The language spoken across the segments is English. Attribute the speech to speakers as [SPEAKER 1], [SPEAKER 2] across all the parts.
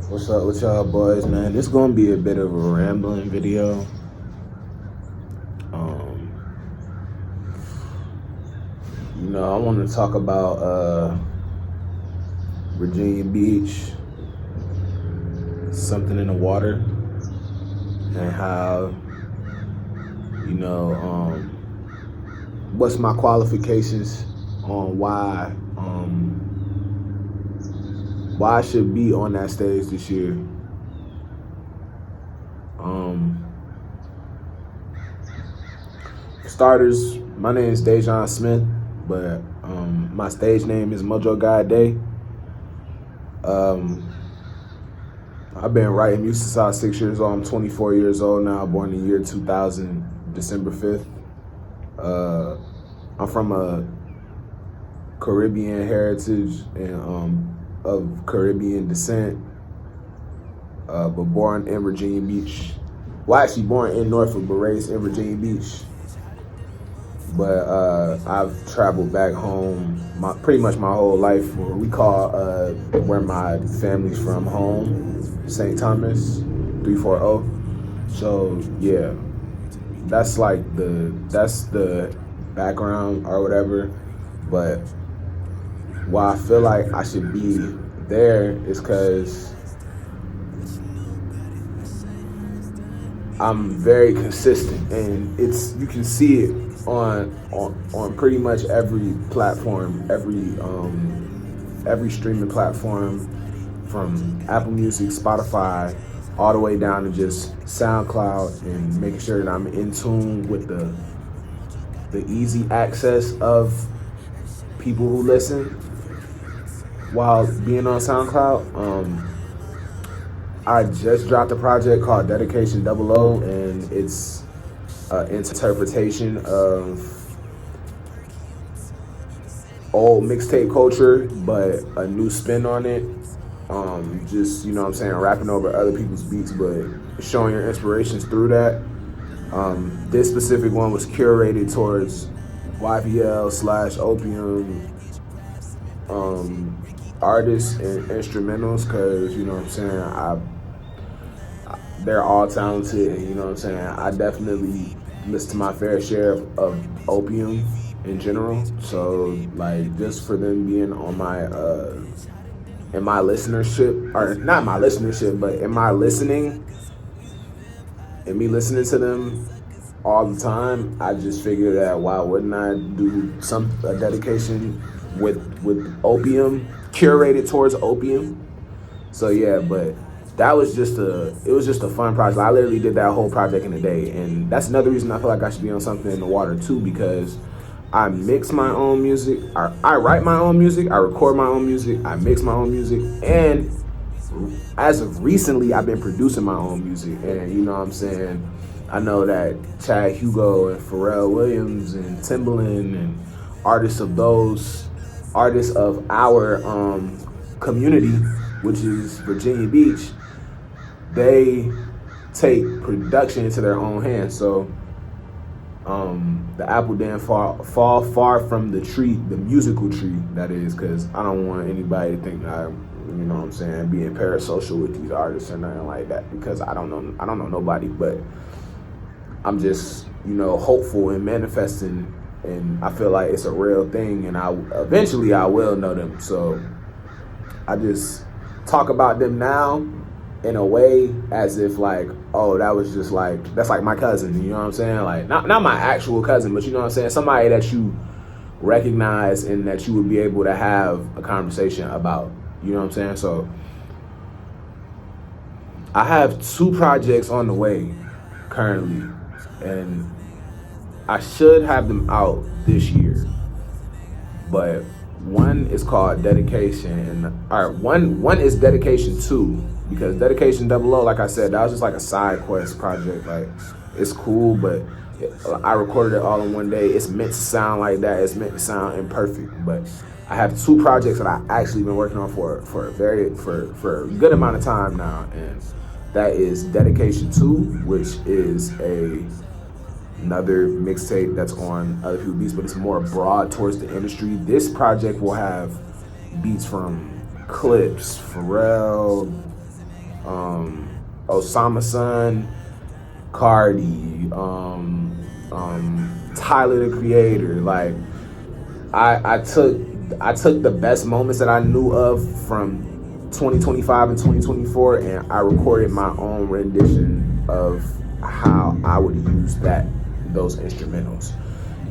[SPEAKER 1] What's up with y'all boys, man? This gonna be a bit of a rambling video. Um, I want to talk about Virginia Beach, something in the water, and how what's my qualifications on why I should be on that stage this year. For starters, my name is Dejon Smith, but my stage name is Mojo God Day. I've been writing music since I was 6 years old. I'm 24 years old now, born in the year 2000, December 5th. I'm from a Caribbean heritage and of Caribbean descent, but born in Virginia Beach. Well, actually born in Norfolk, but raised in Virginia Beach. But I've traveled back home pretty much my whole life. We call where my family's from home, St. Thomas, 340. So yeah, that's the background or whatever. But why I feel like I should be there is because I'm very consistent, and you can see it on pretty much every platform, every streaming platform, from Apple Music, Spotify, all the way down to just SoundCloud, and making sure that I'm in tune with the easy access of people who listen while being on SoundCloud. I just dropped a project called Dedication 00, and it's an interpretation of old mixtape culture, but a new spin on it. Just, rapping over other people's beats, but showing your inspirations through that. This specific one was curated towards YPL/Opium artists and instrumentals, because they're all talented, and I definitely listen to my fair share of Opium in general. So like, just for them being on my in my listenership, or not my listenership, but in my listening, and me listening to them all the time, I just figured that why wouldn't I do a dedication with Opium, curated towards Opium. So yeah, but it was just a fun project. I literally did that whole project in a day, and that's another reason I feel like I should be on something in the water too, because I mix my own music, I write my own music, I record my own music, I mix my own music, and as of recently, I've been producing my own music. And I know that Chad Hugo and Pharrell Williams and Timbaland and artists of our community, which is Virginia Beach, they take production into their own hands. So the apple didn't fall far from the tree, the musical tree, that is, because I don't want anybody to think that I'm being parasocial with these artists or nothing like that, because I don't know nobody, but I'm just hopeful and manifesting, and I feel like it's a real thing, and eventually I will know them. So I just talk about them now in a way as if like, oh, that's like my cousin, you know what I'm saying? Like, not my actual cousin, but somebody that you recognize and that you would be able to have a conversation about, you know what I'm saying? So I have 2 projects on the way currently, and I should have them out this year, but one is called Dedication, one is Dedication 2, because Dedication 00, like I said, that was just like a side quest project. Like, it's cool, but I recorded it all in one day. It's meant to sound like that. It's meant to sound imperfect, but I have 2 projects that I actually been working on for a good amount of time now, and that is Dedication 2, which is another mixtape that's on other people's beats, but it's more broad towards the industry. This project will have beats from Clips, Pharrell, Osama Sun, Cardi, Tyler the Creator. Like I took the best moments that I knew of from 2025 and 2024, and I recorded my own rendition of how I would use those instrumentals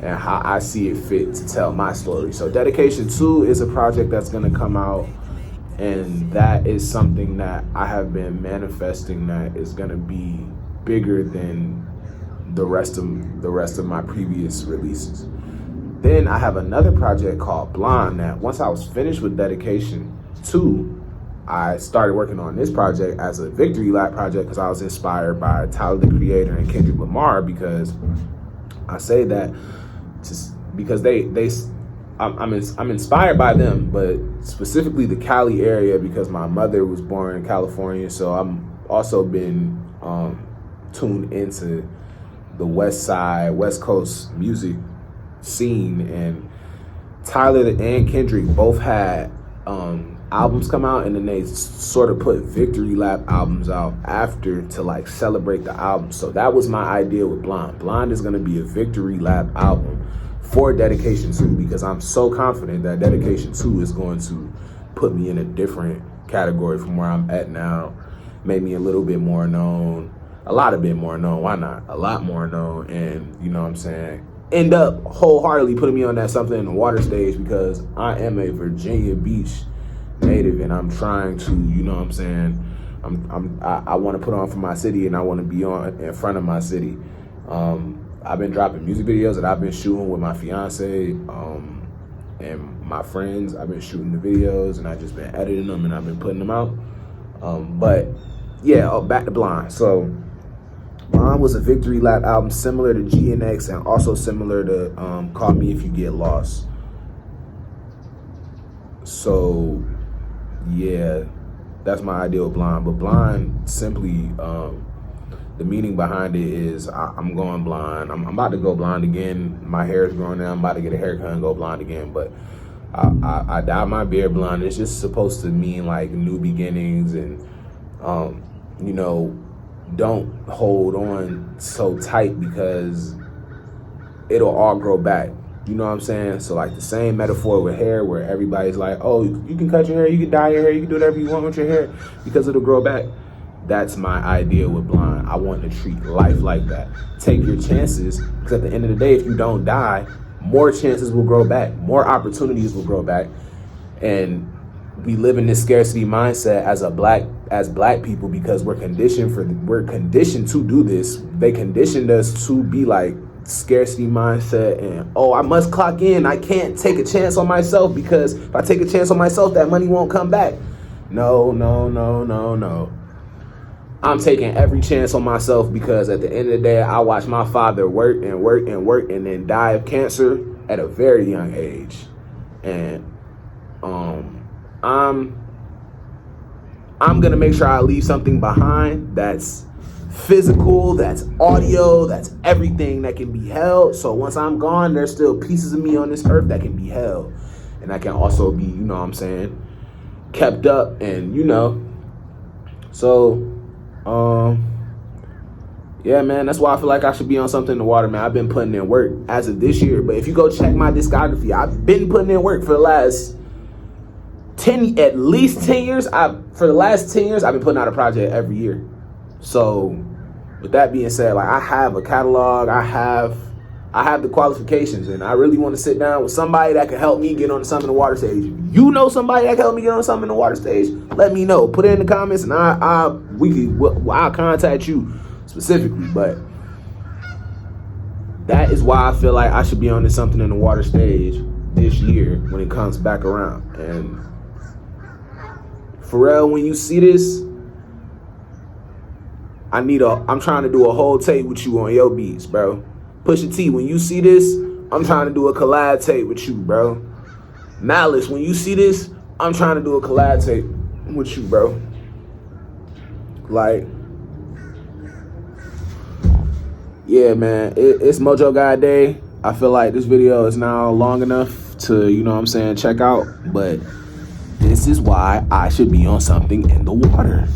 [SPEAKER 1] and how I see it fit to tell my story. So Dedication 2 is a project that's gonna come out, and that is something that I have been manifesting that is gonna be bigger than the rest of my previous releases. Then I have another project called Blonde that once I was finished with Dedication 2, I started working on this project as a victory lap project because I was inspired by Tyler the Creator and Kendrick Lamar, because I say that because I'm inspired by them, but specifically the Cali area because my mother was born in California, so I'm also been tuned into the West Side, West Coast music scene, and Tyler and Kendrick both had albums come out, and then they sort of put victory lap albums out after to like celebrate the album. So that was my idea with Blonde. Blonde is going to be a victory lap album for Dedication 2 because I'm so confident that Dedication 2 is going to put me in a different category from where I'm at now, made me a little bit more known, a lot bit more known, why not, a lot more known, and you know what I'm saying, end up wholeheartedly putting me on that Something in the Water stage because I am a Virginia Beach native and I'm trying to, you know what I'm saying, I want to put on for my city and I want to be on in front of my city. I've been dropping music videos that I've been shooting with my fiance and my friends. I've been shooting the videos and I've just been editing them and I've been putting them out. But yeah, back to Blonde. So Blonde was a victory lap album similar to GNX and also similar to Call Me If You Get Lost. So yeah, that's my idea of Blonde. But Blonde simply, the meaning behind it is I'm going blonde. I'm about to go blonde again. My hair is growing out. I'm about to get a haircut and go blonde again. But I dyed my beard blonde. It's just supposed to mean like new beginnings and, you know, don't hold on so tight because it'll all grow back. You know what I'm saying? So like the same metaphor with hair where everybody's like, oh, you can cut your hair, you can dye your hair, you can do whatever you want with your hair because it'll grow back. That's my idea with Blonde. I want to treat life like that. Take your chances, because at the end of the day, if you don't die, more chances will grow back, more opportunities will grow back. And we live in this scarcity mindset as black people because we're conditioned to do this. They conditioned us to be like scarcity mindset and, oh, I must clock in. I can't take a chance on myself because if I take a chance on myself, that money won't come back. No. I'm taking every chance on myself because at the end of the day, I watched my father work and then die of cancer at a very young age. And I'm gonna make sure I leave something behind that's physical, that's audio, that's everything that can be held. So once I'm gone, there's still pieces of me on this earth that can be held. And that can also be, you know what I'm saying, kept up and, you know. So yeah, man, that's why I feel like I should be on Something in the Water, man. I've been putting in work as of this year. But if you go check my discography, I've been putting in work for the last at least 10 years. For the last 10 years, I've been putting out a project every year. So with that being said, like I have a catalog, I have the qualifications, and I really want to sit down with somebody that can help me get on the Something in the Water stage. If you know somebody that can help me get on the Something in the Water stage, let me know. Put it in the comments, and I'll contact you specifically. But that is why I feel like I should be on the Something in the Water stage this year when it comes back around. And Pharrell, when you see this, I'm trying to do a whole tape with you on your beats, bro. Pusha T, when you see this, I'm trying to do a collab tape with you, bro. Malice, when you see this, I'm trying to do a collab tape with you, bro. Like, yeah, man, it's Mojo God Day. I feel like this video is now long enough to, you know what I'm saying, check out. But this is why I should be on Something in the Water.